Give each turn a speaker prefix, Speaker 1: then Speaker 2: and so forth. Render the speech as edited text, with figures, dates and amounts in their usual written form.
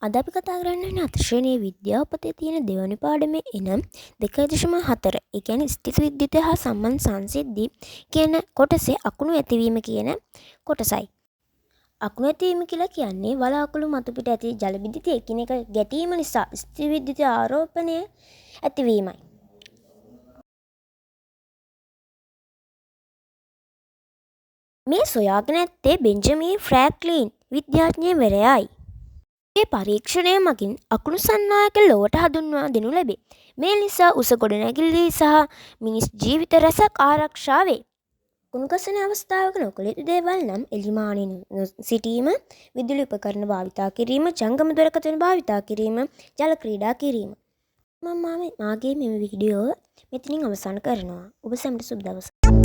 Speaker 1: අද අපි කතා කරන්න වෙන අතිශ්‍රේණීය විද්‍යාව පොතේ තියෙන දෙවැනි පාඩමේ එනම් 2.4 ඒ කියන්නේ ස්ථිත විද්‍යුතය හා සම්බන්ධ සංසිද්ධි කියන කොටසේ අකුණු ඇතිවීම කියන කොටසයි. අකුණු ඇතිවීම කියලා කියන්නේ වලාකුළු මතු පිට ඇති ජල බිඳිති එකිනෙක ගැටීම නිසා ස්ථිත විද්‍යුත ආරෝපණය ඇතිවීමයි. මේ සොයාගෙන ඇත්තේ බෙන්ජමින් ෆ්‍රැන්ක්ලින් විද්‍යාඥවරයායි. මේ පරීක්ෂණය මගින් අකුණු සන්නායක ලොවට හඳුන්වා දෙනු ලැබේ. මේ නිසා උස ගොඩනැගිලි සහ මිනිස් ජීවිත රැසක් ආරක්ෂා වේ. අකුණු ගසන අවස්ථාවක නොකළ යුතු දේවල් නම් එළිමානේ සිටීම, විදුලි උපකරණ භාවිතා කිරීම, ජංගම දුරකථන භාවිතා කිරීම, ජල ක්‍රීඩා කිරීම. මම මාගේ මෙම වීඩියෝ මෙතනින් අවසන් කරනවා. ඔබ සැමට සුබ දවසක්.